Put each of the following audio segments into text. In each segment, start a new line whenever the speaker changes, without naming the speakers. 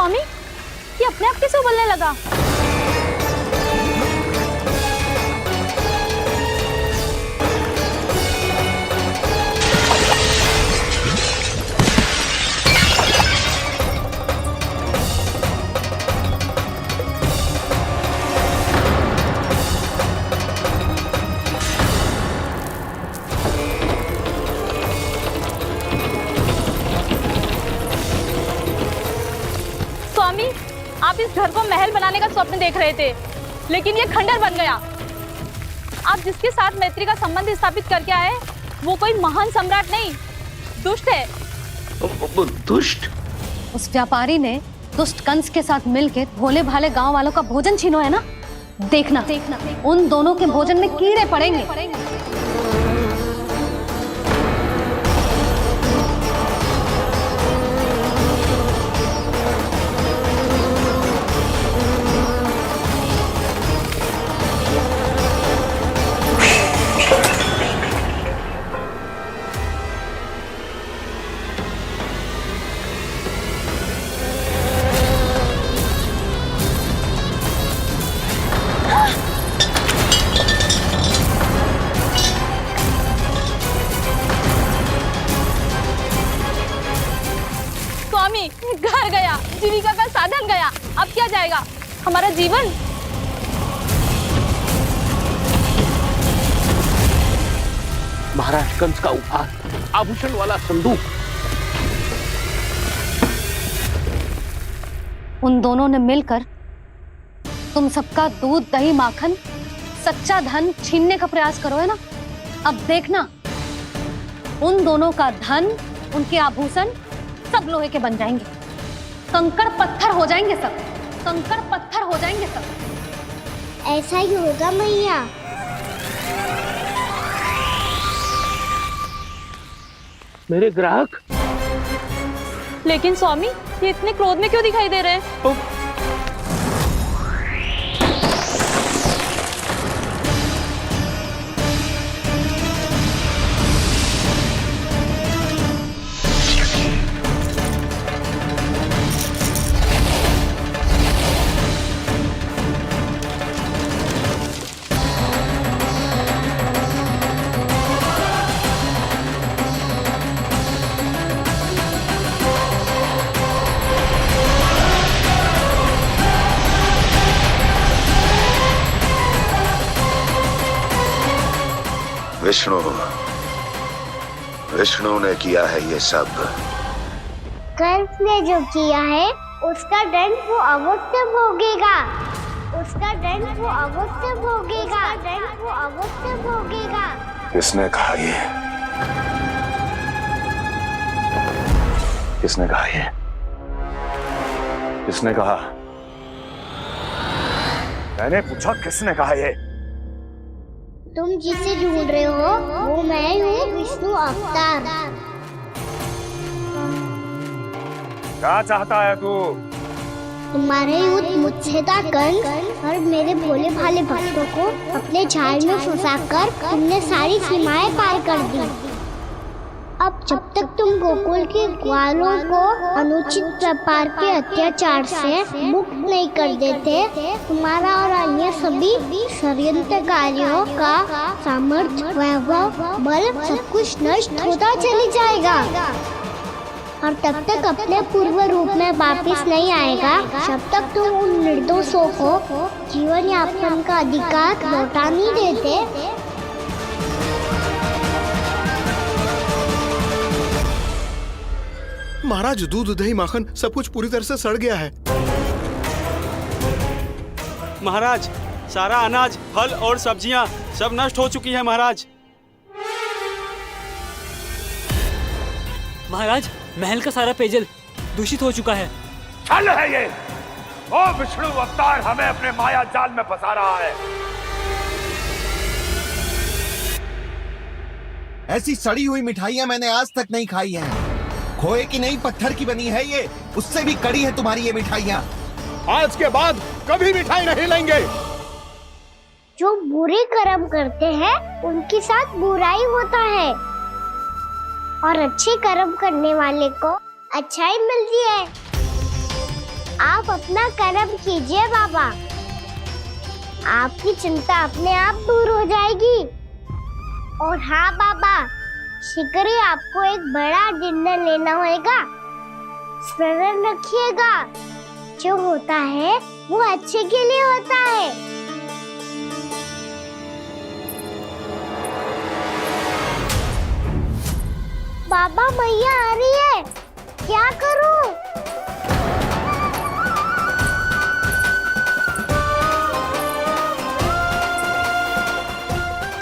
स्वामी, ये अपने आप कैसे उबलने लगा? स्वामी, आप इस घर को महल बनाने का स्वप्न देख रहे थे, लेकिन ये खंडर बन गया। आप जिसके साथ मैत्री का संबंध स्थापित करके आए, वो कोई महान सम्राट नहीं, दुष्ट है।
दुष्ट?
उस व्यापारी ने दुष्ट कंस के साथ मिलकर भोले भाले गांव वालों का भोजन छीनो है ना। देखना उन दोनों के भोजन में कीड़े पड़ेंगे।
स्वामी, घर गया, जीविका का साधन गया, अब क्या जाएगा हमारा जीवन?
महाराज कंस का उपहार, आभूषण वाला संदूक।
उन दोनों ने मिलकर तुम सबका दूध दही माखन सच्चा धन छीनने का प्रयास करो है ना। अब देखना उन दोनों का धन, उनके आभूषण सब लोहे के बन जाएंगे, कंकड़ पत्थर हो जाएंगे सब, कंकड़ पत्थर हो जाएंगे सब।
ऐसा ही होगा मैया।
मेरे ग्राहक?
लेकिन स्वामी, ये इतने क्रोध में क्यों दिखाई दे रहे हैं?
विष्णु ने किया है ये सब।
कंस ने जो किया है उसका दंड वो अवश्य भोगेगा, उसका दंड वो अवश्य भोगेगा, दंड वो अवश्य भोगेगा।
किसने कहा ये? किसने कहा ये? किसने कहा? मैंने पूछा किसने कहा ये?
तुम जिसे ढूंढ रहे हो वो मैं हूँ, विष्णु अवतार।
क्या चाहता है तू?
तुम्हारे युद्ध मुझसे था कंस, और मेरे भोले भाले भक्तों को अपने जाल में फंसाकर तुमने सारी सीमाएं पार कर दी। अब जब तक तुम गोकुल के ग्वालों को अनुचित प्रकार के अत्याचार से मुक्त नहीं कर देते, तुम्हारा और अन्य सभी षड्यंत्रकारियों का सामर्थ्य, वैभव, बल सब कुछ नष्ट होता चली जाएगा, और तब तक अपने पूर्व रूप में वापस नहीं आएगा जब तक तुम उन निर्दोषों को जीवन यापन का अधिकार लौटा नहीं देते।
महाराज, दूध दही माखन सब कुछ पूरी तरह से सड़ गया है।
महाराज, सारा अनाज, फल और सब्जियां सब नष्ट हो चुकी है महाराज।
महाराज, महल का सारा पेयजल दूषित हो चुका है।
छल है ये। ओ विष्णु अवतार हमें अपने माया जाल में फंसा रहा है।
ऐसी सड़ी हुई मिठाइयां मैंने आज तक नहीं खाई हैं। खोए की नहीं, पत्थर की बनी है ये, उससे भी कड़ी है तुम्हारी ये मिठाइयां।
आज के बाद कभी मिठाई नहीं लेंगे।
जो बुरे कर्म करते हैं उनके साथ बुराई होता है, और अच्छे कर्म करने वाले को अच्छाई मिलती है। आप अपना कर्म कीजिए बाबा, आपकी चिंता अपने आप दूर हो जाएगी। और हाँ बाबा, शीघ्र ही आपको एक बड़ा डिनर लेना होगा। स्मरण रखिएगा, जो होता है वो अच्छे के लिए होता है। बाबा मैया आ रही है, क्या करूं?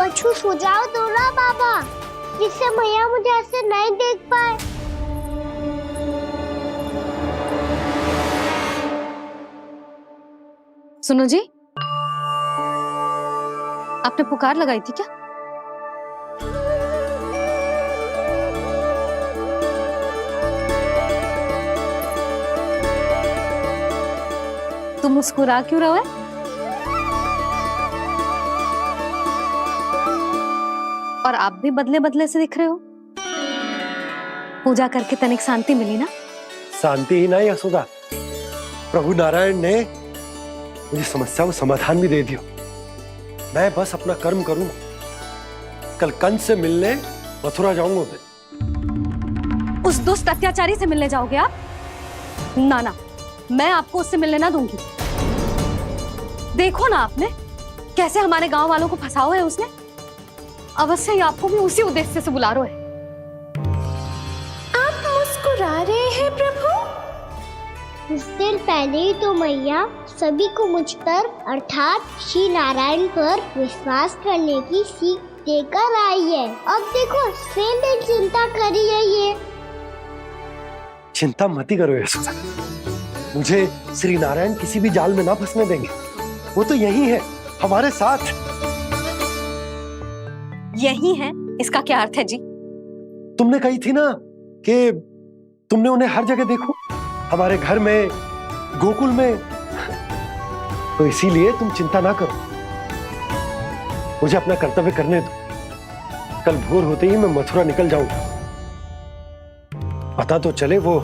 कछु सुझाव दो ना बाबा, जिससे मैया मुझे ऐसे नहीं देख पाए।
सुनो जी, आपने पुकार लगाई थी क्या? तुम मुस्कुरा क्यों रहे हो? और आप भी बदले बदले से दिख रहे हो। पूजा करके तनिक शांति मिली ना?
शांति ही नहीं यशोदा, प्रभु नारायण ने मुझे समस्या को समाधान भी दे दिया। मैं बस अपना कर्म करूंगा। कल कंस से मिलने मथुरा जाऊंगा मैं।
उस दुष्ट अत्याचारी से मिलने जाओगे आप? ना ना, मैं आपको उससे मिलने ना दूंगी। देखो ना आपने कैसे हमारे गांव वालों को फंसाओ है उसने। अवश्य ही आपको भी उसी उद्देश्य से बुला रहा है।
आप मुस्कुरा रहे हैं प्रभु? कुछ देर पहले ही तो मैया सभी को मुझ पर अर्थात श्री नारायण पर विश्वास करने की सीख देकर आई है। अब देखो स्वयं भी चिंता करी है ये।
चिंता मत ही करो यशोदा, मुझे श्री नारायण किसी भी जाल में ना फंसने देंगे। वो तो यही है हमारे साथ।
यही है, इसका क्या अर्थ है जी?
तुमने कही थी ना कि तुमने उन्हें हर जगह देखो, हमारे घर में, गोकुल में। तो इसीलिए तुम चिंता ना करो, मुझे अपना कर्तव्य करने दो। कल भोर होते ही मैं मथुरा निकल जाऊंगा। पता तो चले वो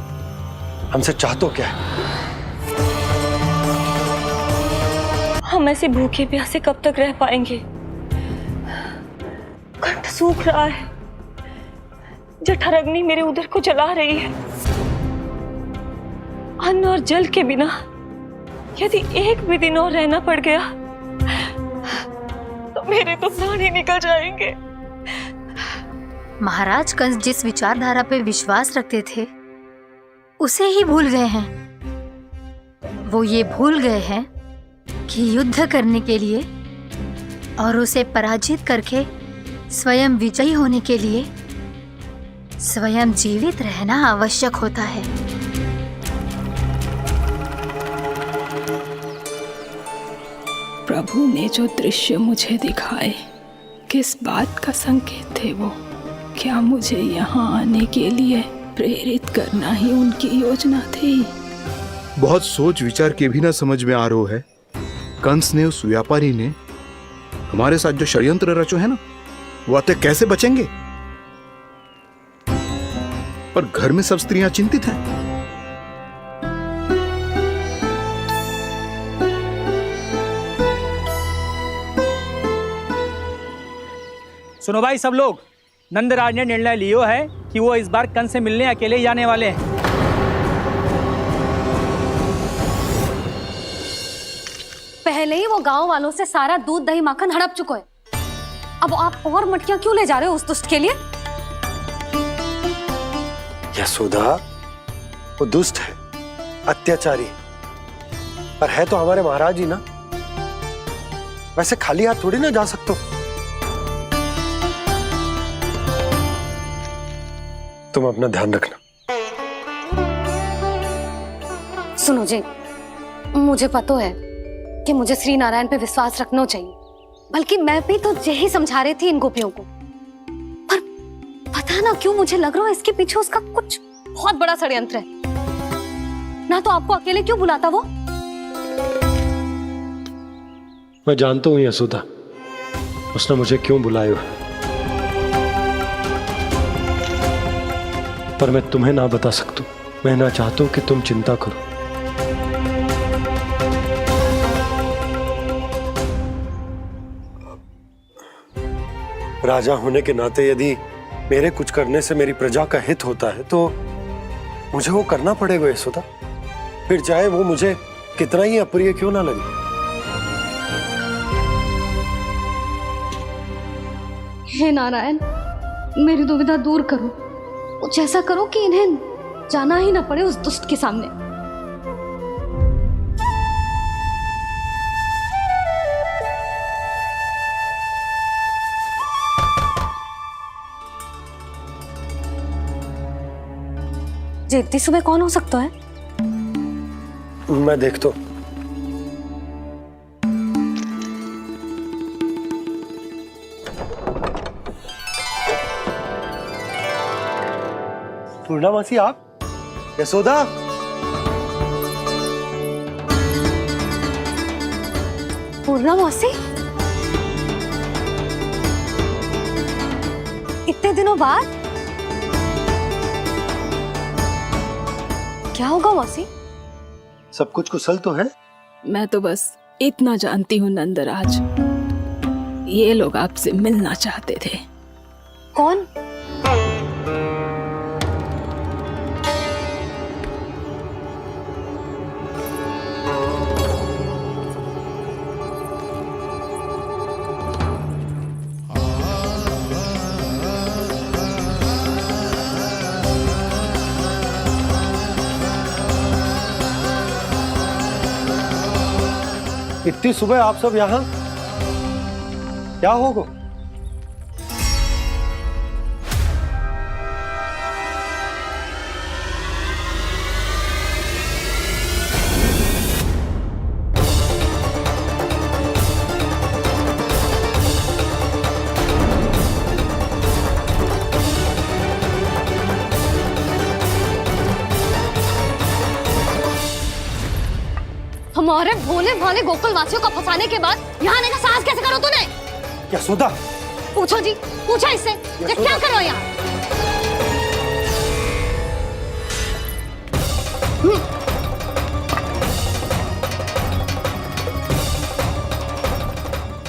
हमसे चाहतो क्या है।
हम ऐसे भूखे प्यासे कब तक रह पाएंगे? कंठ सूख रहा है, जठराग्नि मेरे उदर को जला रही है। अन्न और जल के बिना यदि एक भी दिन और रहना पड़ गया तो मेरे तो प्राण ही निकल जाएंगे।
महाराज कंस जिस विचारधारा पे विश्वास रखते थे उसे ही भूल गए हैं। वो ये भूल गए हैं कि युद्ध करने के लिए और उसे पराजित करके स्वयं विजयी होने के लिए स्वयं जीवित रहना आवश्यक होता है।
प्रभु ने जो दृश्य मुझे दिखाए, किस बात का संकेत थे वो? क्या मुझे यहाँ आने के लिए प्रेरित करना ही उनकी योजना थी?
बहुत सोच विचार के भी ना समझ में आ रहा है। कंस ने, उस व्यापारी ने हमारे साथ जो षड्यंत्र रचो है ना, वो आते कैसे बचेंगे? पर घर में सब स्त्रियां चिंतित हैं।
सुनो भाई सब लोग, नंदराज ने निर्णय लियो है कि वो इस बार कंस से मिलने अकेले ही जाने वाले हैं।
पहले ही वो गांव वालों से सारा दूध दही माखन हड़प चुके हैं। अब आप और मटकियां क्यों ले जा रहे हो उस दुष्ट के लिए?
यशोदा, वो दुष्ट है, अत्याचारी, पर है तो हमारे महाराज ही ना। वैसे खाली हाथ थोड़ी ना जा सकते। तुम अपना ध्यान रखना।
सुनो जी, मुझे पता है कि मुझे श्री नारायण पे विश्वास रखना चाहिए, बल्कि मैं भी तो यही समझा रही थी इन गोपियों को। पर पता ना क्यों मुझे लग रहा है इसके पीछे उसका कुछ बहुत बड़ा षड्यंत्र है। ना तो आपको अकेले क्यों बुलाता वो?
मैं जानता हूं यशोदा, उसने मुझे क्यों बुलाया है, पर मैं तुम्हें ना बता सकता। मैं ना चाहता हूं कि तुम चिंता करो। राजा होने के नाते यदि मेरे कुछ करने से मेरी प्रजा का हित होता है तो मुझे वो करना पड़ेगा यशोदा, फिर चाहे वो मुझे कितना ही अप्रिय क्यों ना लगे।
हे नारायण, मेरी दुविधा दूर करो। कुछ ऐसा करो कि इन्हें जाना ही ना पड़े उस दुष्ट के सामने। जी इतनी सुबह कौन हो सकता है?
मैं देखता हूं। पूर्णा मासी, आप? यशोदा,
पूर्णा मौसी, इतने दिनों बाद क्या होगा मौसी?
सब कुछ कुशल तो है?
मैं तो बस इतना जानती हूँ नंदराज, ये लोग आपसे मिलना चाहते थे।
कौन?
इतनी सुबह आप सब यहाँ? क्या होगा?
हमारे भोले भाले गोकुल वासियों को फंसाने के बाद यहाँ आने का साहस कैसे करो तूने?
यशोदा,
पूछो जी, पूछो इससे, ये क्या करो यहाँ?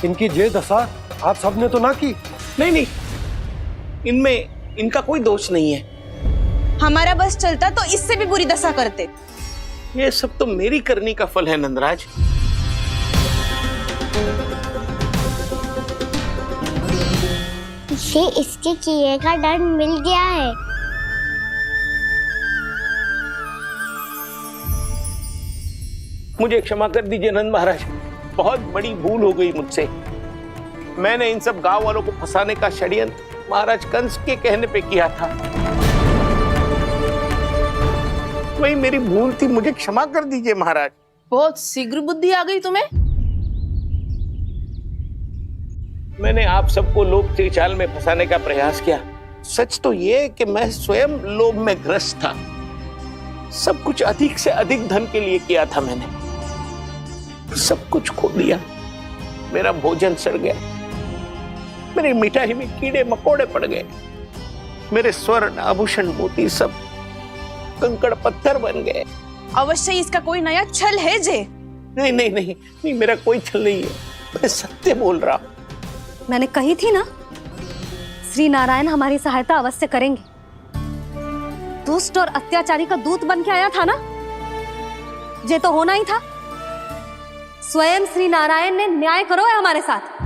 इनकी ये दशा आप सबने तो ना की?
नहीं नहीं, इनमें इनका कोई दोष नहीं है।
हमारा बस चलता तो इससे भी बुरी दशा करते।
ये सब तो मेरी करनी का फल है नंदराज।
इसे इसके किए का दंड मिल गया है।
मुझे क्षमा कर दीजिए नंद महाराज, बहुत बड़ी भूल हो गई मुझसे। मैंने इन सब गांव वालों को फंसाने का षड्यंत्र महाराज कंस के कहने पे किया था। वही मेरी भूल थी, मुझे क्षमा कर दीजिए महाराज।
बहुत शीघ्र बुद्धि आ गई तुम्हें।
मैंने आप सबको लोभ के जाल में फंसाने का प्रयास किया। सच तो ये कि मैं स्वयं लोभ में ग्रस्त था। सब कुछ अधिक से अधिक धन के लिए किया था मैंने। सब कुछ खो दिया। मेरा भोजन सड़ गया, मेरी मिठाई में कीड़े मकोड़े पड़ गए, मेरे स्वर्ण आभूषण मोती सब कंकड़ पत्थर बन गए।
अवश्य इसका कोई नया छल है जे।
नहीं नहीं नहीं नहीं, मेरा कोई छल नहीं है, मैं सत्य बोल रहा हूं।
मैंने कही थी ना, श्री नारायण हमारी सहायता अवश्य करेंगे। दुष्ट और अत्याचारी का दूत बन के आया था ना, ये तो होना ही था। स्वयं श्री नारायण ने न्याय करो है हमारे साथ।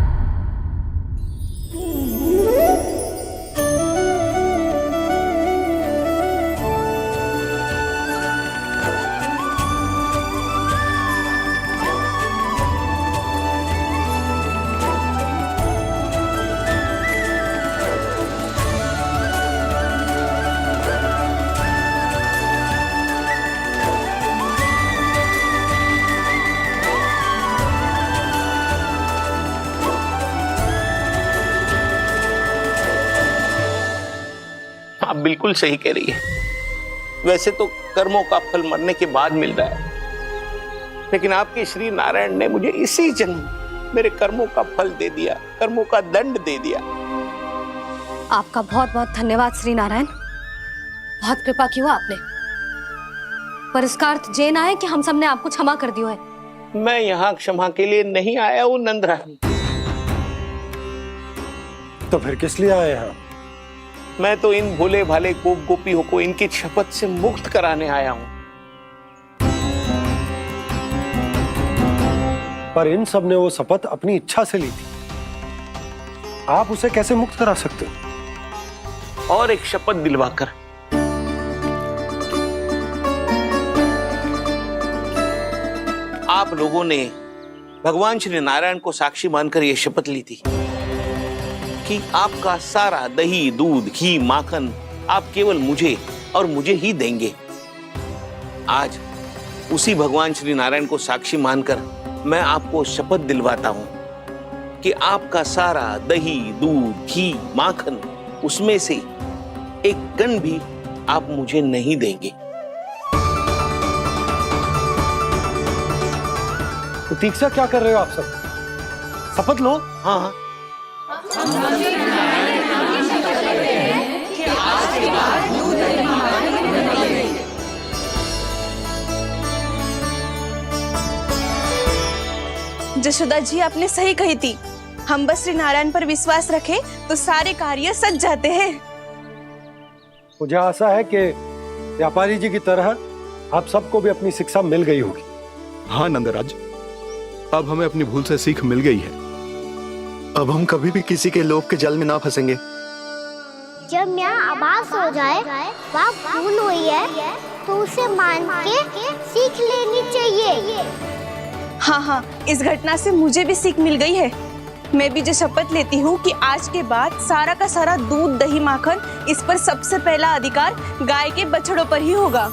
आप बिल्कुल सही कह रही है। वैसे तो कर्मों का फल मरने के बाद मिल रहा है, लेकिन आपके श्री नारायण ने मुझे इसी जन्म मेरे कर्मों का फल दे दिया, कर्मों का दंड दे दिया।
आपका बहुत बहुत धन्यवाद श्री नारायण, बहुत कृपा की हो आपने। पर इसका अर्थ ये ना है कि हम सबने आपको क्षमा कर दिया है।
मैं यहाँ क्षमा के लिए नहीं आया हूँ नंदरानी।
तो फिर किस लिए आए हैं?
मैं तो इन भोले भाले गोप गोपियों को इनकी शपथ से मुक्त कराने आया हूं।
पर इन सब ने वो शपथ अपनी इच्छा से ली थी, आप उसे कैसे मुक्त करा सकते हो?
और एक शपथ दिलवाकर। आप लोगों ने भगवान श्री नारायण को साक्षी मानकर यह शपथ ली थी कि आपका सारा दही, दूध, घी, माखन आप केवल मुझे और मुझे ही देंगे। आज उसी भगवान श्री नारायण को साक्षी मानकर मैं आपको शपथ दिलवाता हूं कि आपका सारा दही, दूध, घी, माखन उसमें से एक कण भी आप मुझे नहीं देंगे।
तो तीक्षा क्या कर रहे हो आप सब? शपथ लो।
हाँ हाँ।
जशोदा जी, आपने सही कही थी। हम बस श्री नारायण पर विश्वास रखें तो सारे कार्य सज जाते हैं।
मुझे आशा है कि व्यापारी जी की तरह आप सबको भी अपनी शिक्षा मिल गई होगी।
हाँ नंदराज, अब हमें अपनी भूल से सीख मिल गई है।
अब हम कभी भी किसी के लोभ के जल में ना फंसेंगे।
जब यहाँ आभास हो जाए वहाँ भूल हुई है तो उसे मान के सीख लेनी चाहिए।
हाँ हाँ, इस घटना से मुझे भी सीख मिल गई है। मैं भी जो शपथ लेती हूँ कि आज के बाद सारा का सारा दूध, दही, माखन इस पर सबसे पहला अधिकार गाय के बछड़ों पर ही होगा।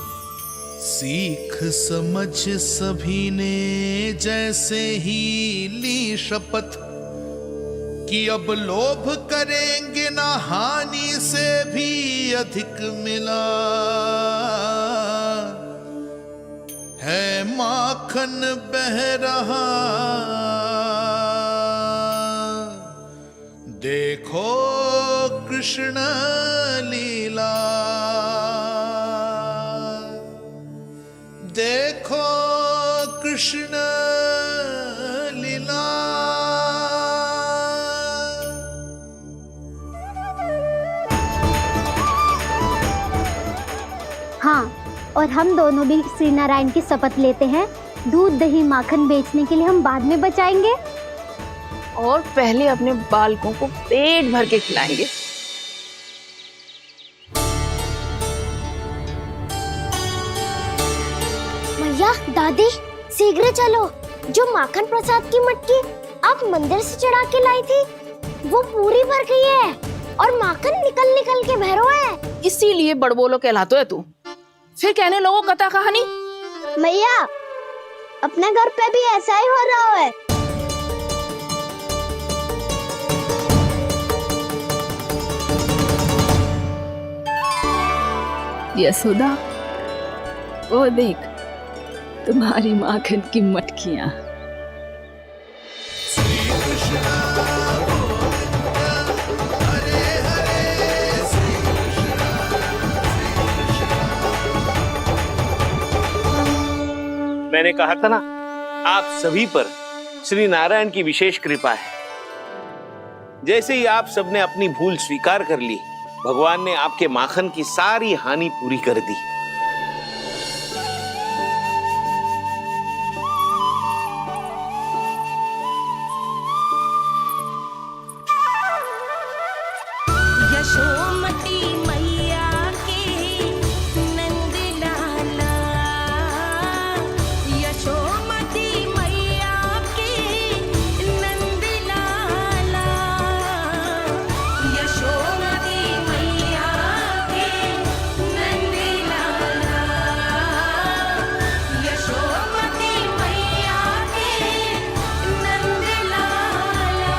सीख समझ सभी ने जैसे ही ली शपथ कि अब लोभ करेंगे ना हानि से भी अधिक मिला है, माखन बह रहा देखो कृष्ण लीला, देखो कृष्ण लीला।
हाँ, और हम दोनों भी श्री नारायण की शपथ लेते हैं, दूध, दही, माखन बेचने के लिए हम बाद में बचाएंगे
और पहले अपने बालकों को पेट भर के खिलाएंगे।
भैया, दादी, शीघ्र चलो। जो माखन प्रसाद की मटकी आप मंदिर से चढ़ा के लाई थी वो पूरी भर गई है और माखन निकल निकल के बह रहा है।
इसीलिए बड़बोलो कहलाते है तू। फिर कहने लोगों कथा कहानी।
भैया, अपने घर पे भी ऐसा ही हो रहा है।
यशोदा, वो देख तुम्हारी माखन की मटकियां।
मैंने कहा था ना, आप सभी पर श्री नारायण की विशेष कृपा है। जैसे ही आप सबने अपनी भूल स्वीकार कर ली, भगवान ने आपके माखन की सारी हानि पूरी कर दी।
यशोमती मैया के नंद लाला, यशोमती मैया के नंद लाला, यशोमती मैया के नंद लाला, यशोमती मैया के नंद लाला।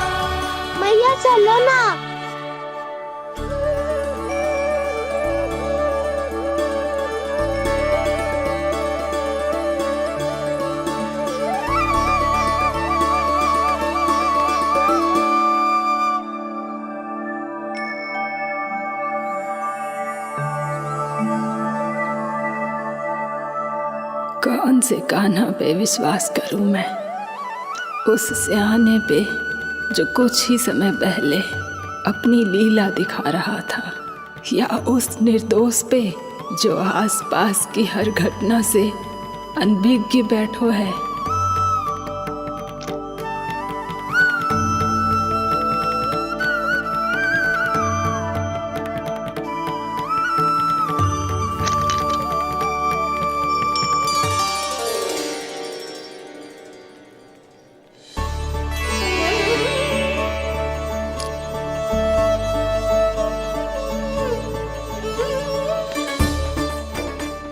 मैया चलो ना।
कौन से कान्हा पे विश्वास करूं मैं, उस सियाने पे जो कुछ ही समय पहले अपनी लीला दिखा रहा था या उस निर्दोष पे जो आसपास की हर घटना से अनभिज्ञ बैठो है।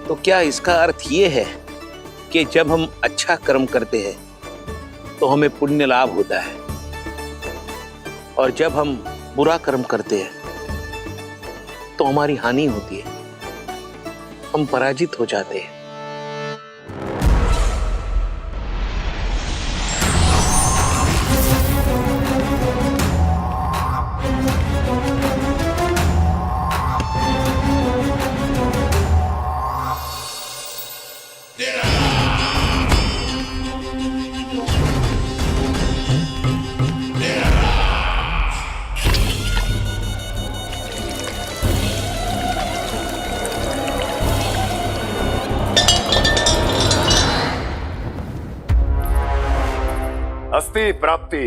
तो क्या इसका अर्थ ये है कि जब हम अच्छा कर्म करते हैं तो हमें पुण्य लाभ होता है, और जब हम बुरा कर्म करते हैं तो हमारी हानि होती है, हम पराजित हो जाते हैं।
अस्ति प्राप्ति